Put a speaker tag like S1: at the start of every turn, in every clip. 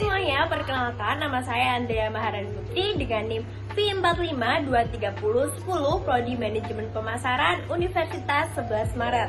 S1: semuanya, perkenalkan nama saya Andrea Maharani Putri dengan NIM V4523010 Prodi Manajemen Pemasaran Universitas 11 Maret.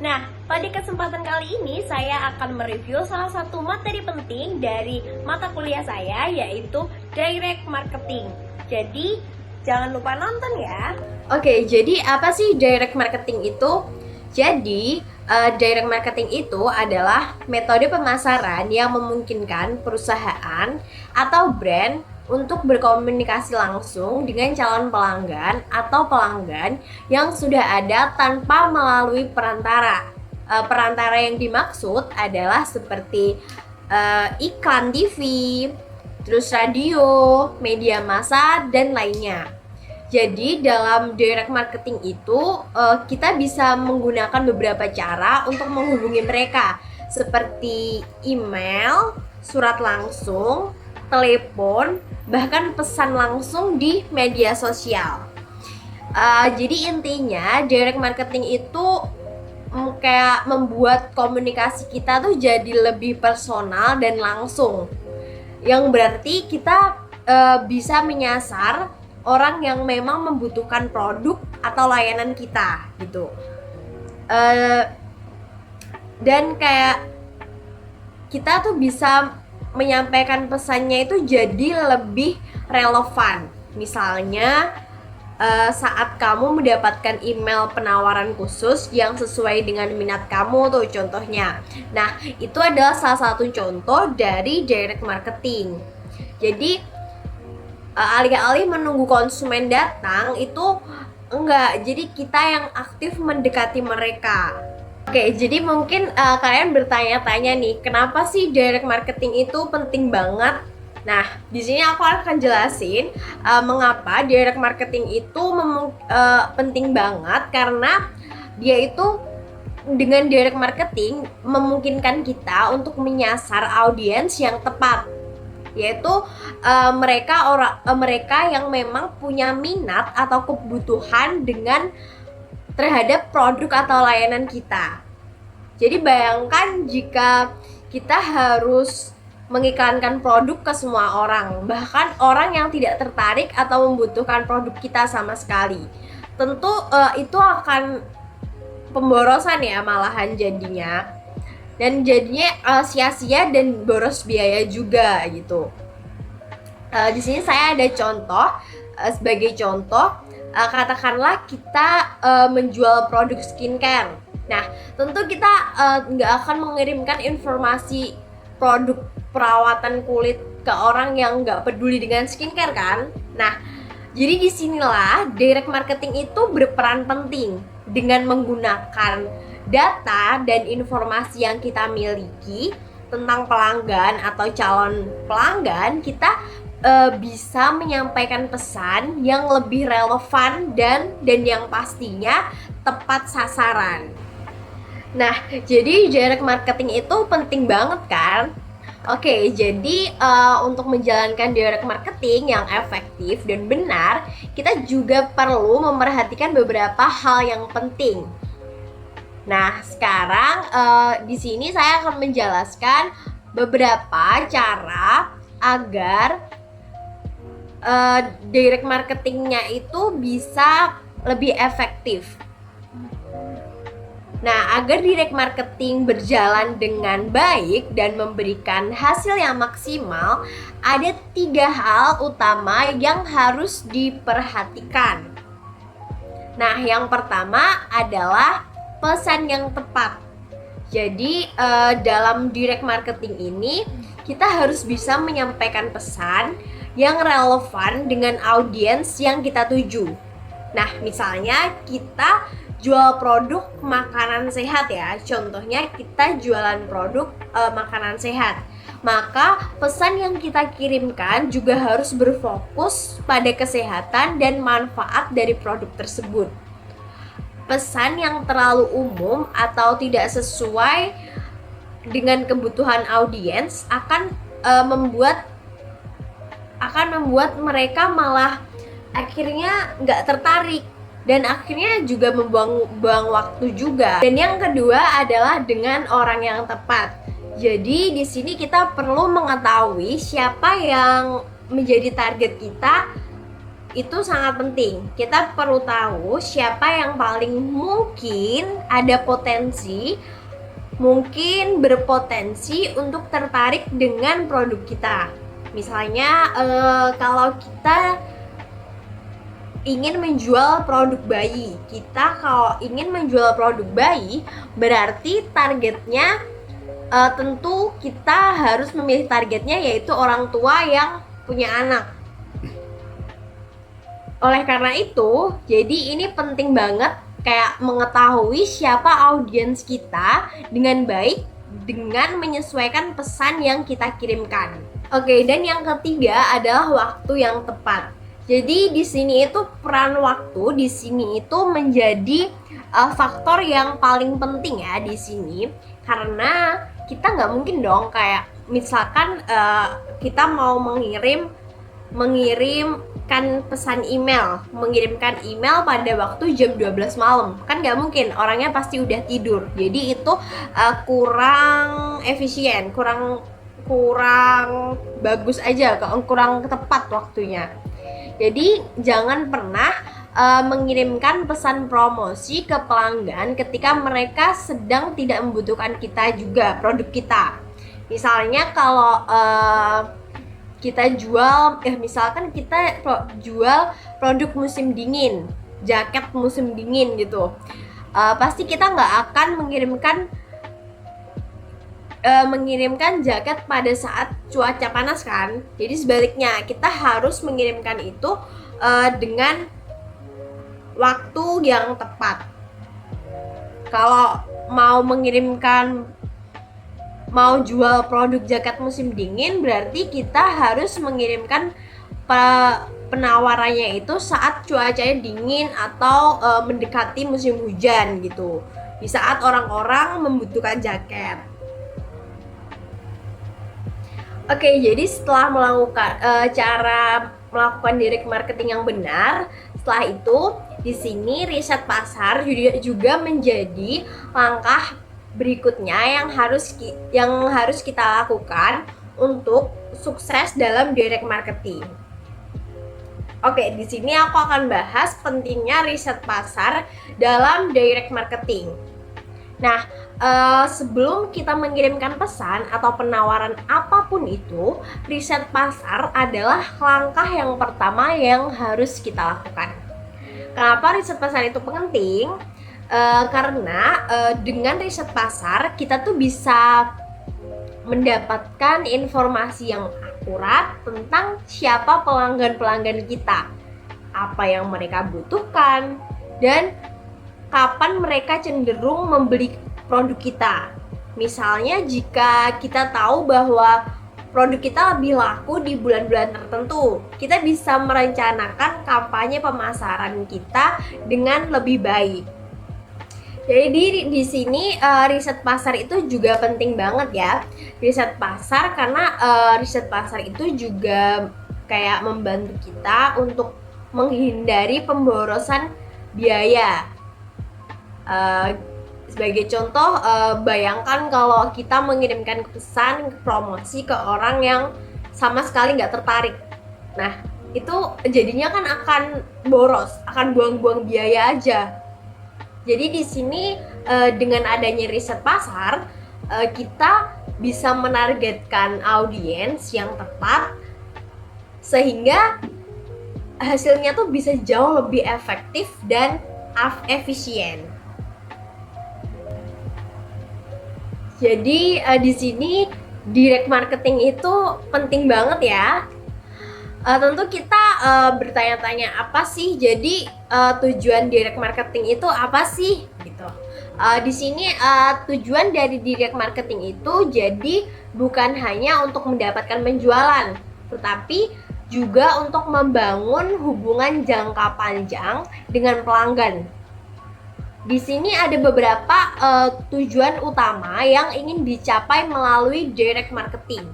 S1: Nah, pada kesempatan kali ini saya akan mereview salah satu materi penting dari mata kuliah saya, yaitu Direct Marketing. Jadi, jangan lupa nonton ya. Oke, jadi apa sih Direct Marketing itu? Jadi, direct marketing itu adalah metode pemasaran yang memungkinkan perusahaan atau brand untuk berkomunikasi langsung dengan calon pelanggan atau pelanggan yang sudah ada tanpa melalui perantara. Perantara yang dimaksud adalah seperti iklan TV, terus radio, media massa, dan lainnya. Jadi dalam direct marketing itu kita bisa menggunakan beberapa cara untuk menghubungi mereka, seperti email, surat langsung, telepon, bahkan pesan langsung di media sosial. Jadi intinya direct marketing itu kayak membuat komunikasi kita tuh jadi lebih personal dan langsung, yang berarti kita bisa menyasar orang yang memang membutuhkan produk atau layanan kita gitu. Dan kayak kita tuh bisa menyampaikan pesannya itu jadi lebih relevan. Misalnya saat kamu mendapatkan email penawaran khusus yang sesuai dengan minat kamu tuh contohnya. Nah, itu adalah salah satu contoh dari direct marketing. Jadi alih-alih menunggu konsumen datang itu enggak, jadi kita yang aktif mendekati mereka. Oke, jadi mungkin kalian bertanya-tanya nih, kenapa sih direct marketing itu penting banget? Nah, di sini aku akan jelasin mengapa direct marketing itu penting banget, karena dia itu dengan direct marketing memungkinkan kita untuk menyasar audiens yang tepat, yaitu mereka yang memang punya minat atau kebutuhan terhadap produk atau layanan kita. Jadi bayangkan jika kita harus mengiklankan produk ke semua orang, bahkan orang yang tidak tertarik atau membutuhkan produk kita sama sekali. Tentu itu akan pemborosan ya malahan jadinya. Dan jadinya sia-sia dan boros biaya juga gitu. Di sini saya ada contoh, sebagai contoh, katakanlah kita menjual produk skincare. Nah, tentu kita nggak akan mengirimkan informasi produk perawatan kulit ke orang yang nggak peduli dengan skincare kan. Nah, jadi disinilah direct marketing itu berperan penting dengan menggunakan data dan informasi yang kita miliki tentang pelanggan atau calon pelanggan. Kita bisa menyampaikan pesan yang lebih relevan dan yang pastinya tepat sasaran. Nah, jadi direct marketing itu penting banget kan? Oke, jadi untuk menjalankan direct marketing yang efektif dan benar, kita juga perlu memperhatikan beberapa hal yang penting. Nah, sekarang di sini saya akan menjelaskan beberapa cara agar direct marketingnya itu bisa lebih efektif. Nah, agar direct marketing berjalan dengan baik dan memberikan hasil yang maksimal, ada 3 hal utama yang harus diperhatikan. Nah, yang pertama adalah pesan yang tepat. Jadi dalam direct marketing ini kita harus bisa menyampaikan pesan yang relevan dengan audiens yang kita tuju. Nah, misalnya kita jual produk makanan sehat ya. Contohnya kita jualan produk makanan sehat. Maka pesan yang kita kirimkan juga harus berfokus pada kesehatan dan manfaat dari produk tersebut. Pesan yang terlalu umum atau tidak sesuai dengan kebutuhan audiens akan membuat mereka malah akhirnya nggak tertarik dan akhirnya juga membuang waktu juga. Dan yang kedua adalah dengan orang yang tepat. Jadi di sini kita perlu mengetahui siapa yang menjadi target kita, itu sangat penting. Kita perlu tahu siapa yang paling mungkin ada potensi, mungkin berpotensi untuk tertarik dengan produk kita. Misalnya kalau kita ingin menjual produk bayi, kalau ingin menjual produk bayi berarti targetnya tentu kita harus memilih targetnya yaitu orang tua yang punya anak. Oleh karena itu, jadi ini penting banget kayak mengetahui siapa audiens kita dengan baik dengan menyesuaikan pesan yang kita kirimkan. Oke, dan yang ketiga adalah waktu yang tepat. Jadi di sini itu peran waktu di sini itu menjadi faktor yang paling penting ya di sini, karena kita nggak mungkin dong kayak misalkan kita mau mengirimkan pesan email, mengirimkan email pada waktu jam 12 malam. Kan nggak mungkin, orangnya pasti udah tidur. Jadi itu kurang efisien, kurang bagus aja, kurang tepat waktunya. Jadi jangan pernah mengirimkan pesan promosi ke pelanggan ketika mereka sedang tidak membutuhkan kita juga, produk kita. Misalnya kalau kita jual, misalkan kita jual produk musim dingin, jaket musim dingin gitu, pasti kita nggak akan mengirimkan jaket pada saat cuaca panas kan. Jadi sebaliknya kita harus mengirimkan itu dengan waktu yang tepat. Kalau mau jual produk jaket musim dingin berarti kita harus mengirimkan penawarannya itu saat cuacanya dingin atau mendekati musim hujan gitu, di saat orang-orang membutuhkan jaket. Oke, jadi setelah melakukan cara melakukan direct marketing yang benar, setelah itu di sini riset pasar juga menjadi langkah berikutnya yang harus kita lakukan untuk sukses dalam direct marketing. Oke, di sini aku akan bahas pentingnya riset pasar dalam direct marketing. Nah, sebelum kita mengirimkan pesan atau penawaran apapun itu, riset pasar adalah langkah yang pertama yang harus kita lakukan. Kenapa riset pasar itu penting? Karena dengan riset pasar kita tuh bisa mendapatkan informasi yang akurat tentang siapa pelanggan-pelanggan kita, apa yang mereka butuhkan, dan kapan mereka cenderung membeli produk kita. Misalnya jika kita tahu bahwa produk kita lebih laku di bulan-bulan tertentu, kita bisa merencanakan kampanye pemasaran kita dengan lebih baik. Jadi di sini riset pasar itu juga penting banget ya. Riset pasar karena riset pasar itu juga kayak membantu kita untuk menghindari pemborosan biaya. Sebagai contoh, bayangkan kalau kita mengirimkan pesan promosi ke orang yang sama sekali nggak tertarik. Nah, itu jadinya kan akan boros, akan buang-buang biaya aja. Jadi di sini dengan adanya riset pasar, kita bisa menargetkan audiens yang tepat sehingga hasilnya tuh bisa jauh lebih efektif dan efisien. Jadi di sini direct marketing itu penting banget ya. Tentu kita bertanya-tanya apa sih jadi tujuan direct marketing itu apa sih gitu. Di sini tujuan dari direct marketing itu jadi bukan hanya untuk mendapatkan penjualan, tetapi juga untuk membangun hubungan jangka panjang dengan pelanggan. Di sini ada beberapa tujuan utama yang ingin dicapai melalui direct marketing.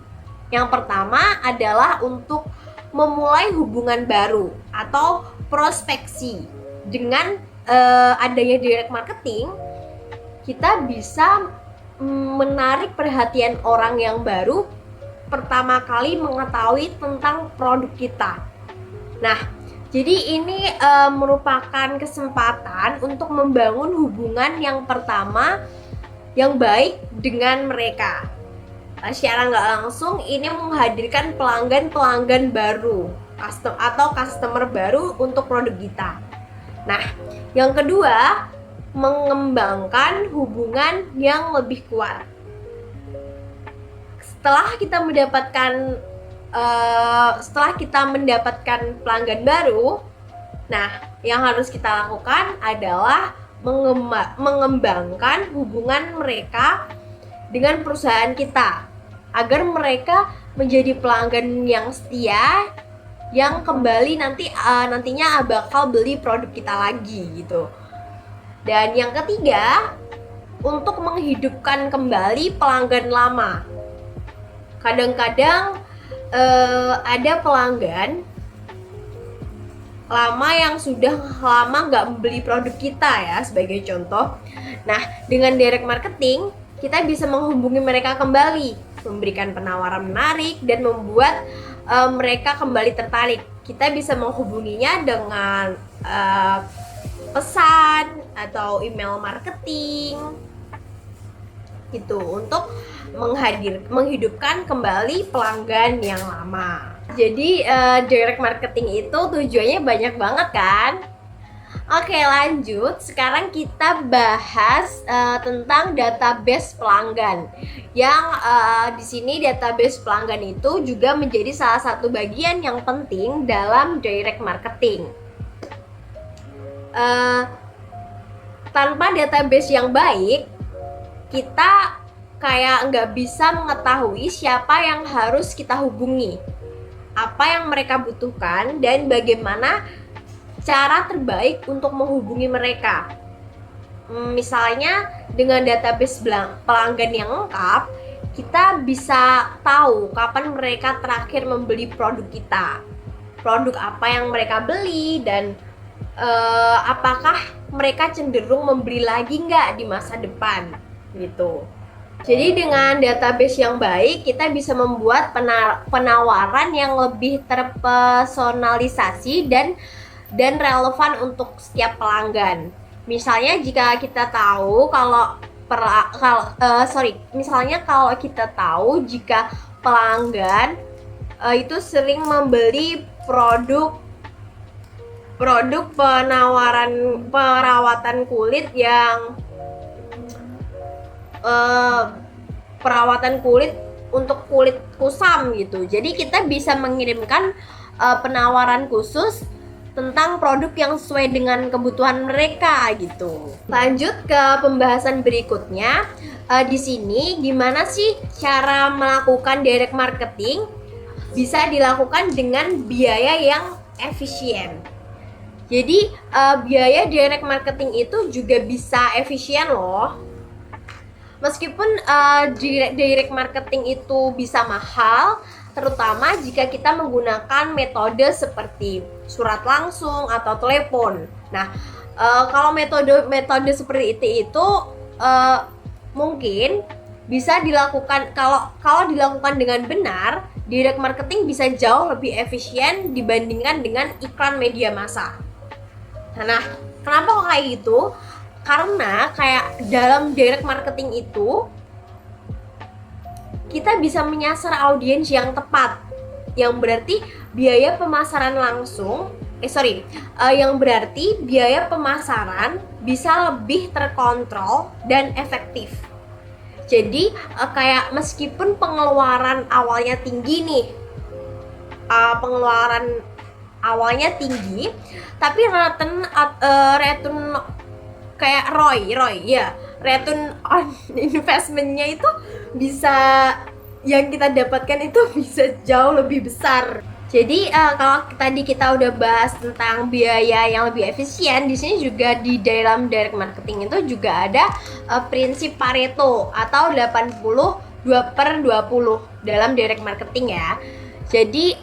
S1: Yang pertama adalah untuk memulai hubungan baru atau prospeksi. Dengan adanya direct marketing, kita bisa menarik perhatian orang yang baru pertama kali mengetahui tentang produk kita. Nah, jadi ini merupakan kesempatan untuk membangun hubungan yang pertama yang baik dengan mereka. Secara nggak langsung ini menghadirkan pelanggan baru atau customer baru untuk produk kita. Nah, yang kedua, mengembangkan hubungan yang lebih kuat. Setelah kita mendapatkan pelanggan baru, nah yang harus kita lakukan adalah mengembangkan hubungan mereka dengan perusahaan kita agar mereka menjadi pelanggan yang setia, yang kembali nantinya bakal beli produk kita lagi gitu. Dan yang ketiga, untuk menghidupkan kembali pelanggan lama. Kadang-kadang ada pelanggan lama yang sudah lama nggak membeli produk kita ya, sebagai contoh. Nah, dengan direct marketing kita bisa menghubungi mereka kembali, memberikan penawaran menarik dan membuat mereka kembali tertarik. Kita bisa menghubunginya dengan pesan atau email marketing gitu, untuk menghidupkan kembali pelanggan yang lama. Jadi direct marketing itu tujuannya banyak banget kan? Oke, lanjut. Sekarang kita bahas tentang database pelanggan. Yang di sini database pelanggan itu juga menjadi salah satu bagian yang penting dalam direct marketing. Tanpa database yang baik, kita kayak nggak bisa mengetahui siapa yang harus kita hubungi, apa yang mereka butuhkan, dan bagaimana cara terbaik untuk menghubungi mereka. Misalnya dengan database pelanggan yang lengkap, kita bisa tahu kapan mereka terakhir membeli produk kita, produk apa yang mereka beli, dan apakah mereka cenderung membeli lagi nggak di masa depan gitu. Jadi dengan database yang baik, kita bisa membuat penawaran yang lebih terpersonalisasi dan relevan untuk setiap pelanggan. Misalnya jika kita tahu kalau kita tahu jika pelanggan itu sering membeli produk perawatan kulit yang perawatan kulit untuk kulit kusam gitu. Jadi kita bisa mengirimkan penawaran khusus tentang produk yang sesuai dengan kebutuhan mereka gitu. Lanjut ke pembahasan berikutnya. Di sini gimana sih cara melakukan direct marketing bisa dilakukan dengan biaya yang efisien. Jadi biaya direct marketing itu juga bisa efisien loh. Meskipun direct marketing itu bisa mahal, terutama jika kita menggunakan metode seperti surat langsung atau telepon. Nah, kalau metode seperti itu mungkin bisa dilakukan kalau dilakukan dengan benar, direct marketing bisa jauh lebih efisien dibandingkan dengan iklan media massa. Nah, kenapa kok kayak gitu? Karena kayak dalam direct marketing itu kita bisa menyasar audiens yang tepat, yang berarti biaya pemasaran bisa lebih terkontrol dan efektif. Jadi kayak meskipun pengeluaran awalnya tinggi tapi return kayak return on investment-nya itu yang kita dapatkan itu bisa jauh lebih besar. Jadi kalau tadi kita udah bahas tentang biaya yang lebih efisien, di sini juga di dalam direct marketing itu juga ada prinsip Pareto atau 82/20 dalam direct marketing ya. Jadi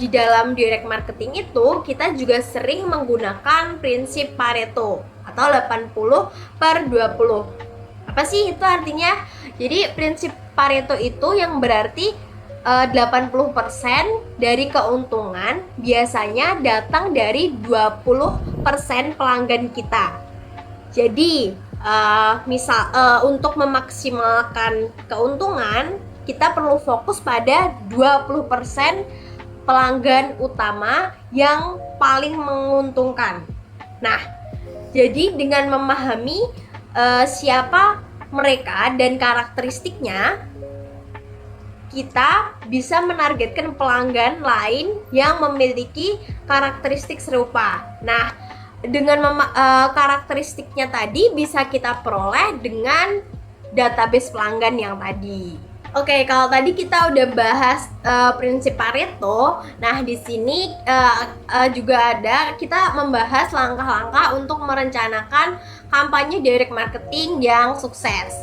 S1: di dalam direct marketing itu kita juga sering menggunakan prinsip Pareto atau 80/20. Apa sih itu artinya? Jadi prinsip Pareto itu yang berarti 80% dari keuntungan biasanya datang dari 20% pelanggan kita. Jadi untuk memaksimalkan keuntungan, kita perlu fokus pada 20% pelanggan utama yang paling menguntungkan. Nah, jadi dengan memahami siapa mereka dan karakteristiknya, kita bisa menargetkan pelanggan lain yang memiliki karakteristik serupa. Nah, dengan karakteristiknya tadi bisa kita peroleh dengan database pelanggan yang tadi. Oke, kalau tadi kita udah bahas prinsip Pareto, nah di sini juga ada kita membahas langkah-langkah untuk merencanakan kampanye direct marketing yang sukses.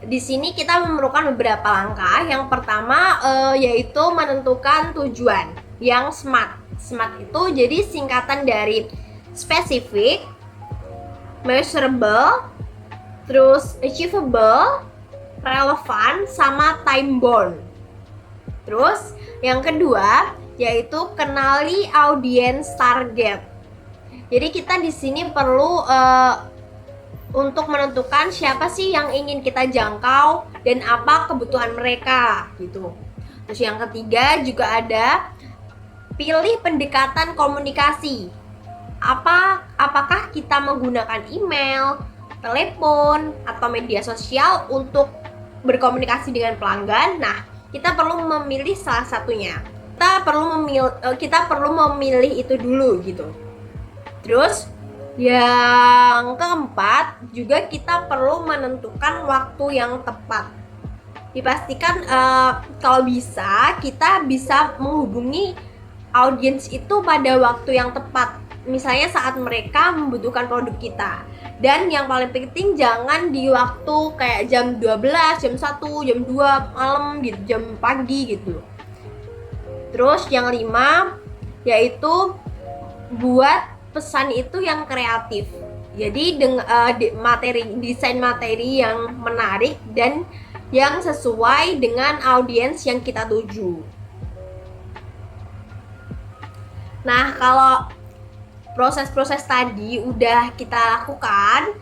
S1: Di sini kita memerlukan beberapa langkah. Yang pertama yaitu menentukan tujuan yang SMART. SMART itu jadi singkatan dari specific, measurable, terus achievable, relevan, sama time bound. Terus yang kedua yaitu kenali audience target. Jadi kita di sini perlu untuk menentukan siapa sih yang ingin kita jangkau dan apa kebutuhan mereka gitu. Terus yang ketiga juga ada pilih pendekatan komunikasi. Apakah kita menggunakan email, telepon, atau media sosial untuk berkomunikasi dengan pelanggan? Nah, kita perlu memilih salah satunya. Kita perlu memilih itu dulu gitu. Terus yang keempat, juga kita perlu menentukan waktu yang tepat. Dipastikan kalau bisa, kita bisa menghubungi audiens itu pada waktu yang tepat. Misalnya saat mereka membutuhkan produk kita. Dan yang paling penting jangan di waktu kayak jam 12, jam 1, jam 2 malam gitu, jam pagi gitu. Terus yang 5 yaitu buat pesan itu yang kreatif. Jadi desain materi yang menarik dan yang sesuai dengan audiens yang kita tuju. Nah, kalau proses-proses tadi udah kita lakukan,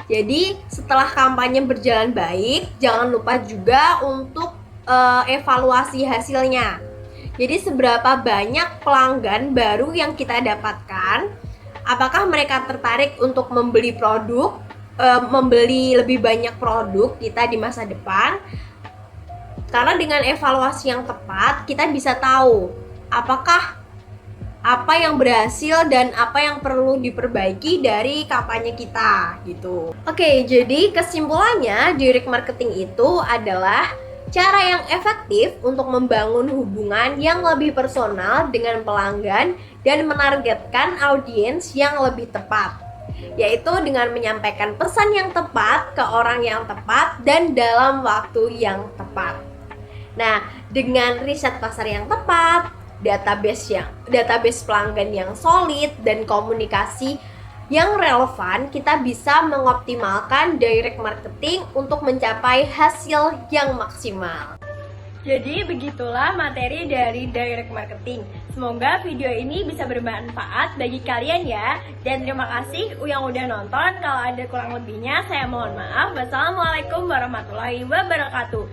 S1: jadi setelah kampanye berjalan baik, jangan lupa juga untuk evaluasi hasilnya. Jadi seberapa banyak pelanggan baru yang kita dapatkan, apakah mereka tertarik untuk membeli produk, membeli lebih banyak produk kita di masa depan. Karena dengan evaluasi yang tepat, kita bisa tahu apakah apa yang berhasil dan apa yang perlu diperbaiki dari kampanye kita gitu. Oke, jadi kesimpulannya direct marketing itu adalah cara yang efektif untuk membangun hubungan yang lebih personal dengan pelanggan dan menargetkan audiens yang lebih tepat, yaitu dengan menyampaikan pesan yang tepat ke orang yang tepat dan dalam waktu yang tepat. Nah, dengan riset pasar yang tepat, database pelanggan yang solid, dan komunikasi yang relevan, kita bisa mengoptimalkan direct marketing untuk mencapai hasil yang maksimal. Jadi begitulah materi dari direct marketing. Semoga video ini bisa bermanfaat bagi kalian ya. Dan terima kasih yang udah nonton. Kalau ada kurang lebihnya saya mohon maaf. Wassalamualaikum warahmatullahi wabarakatuh.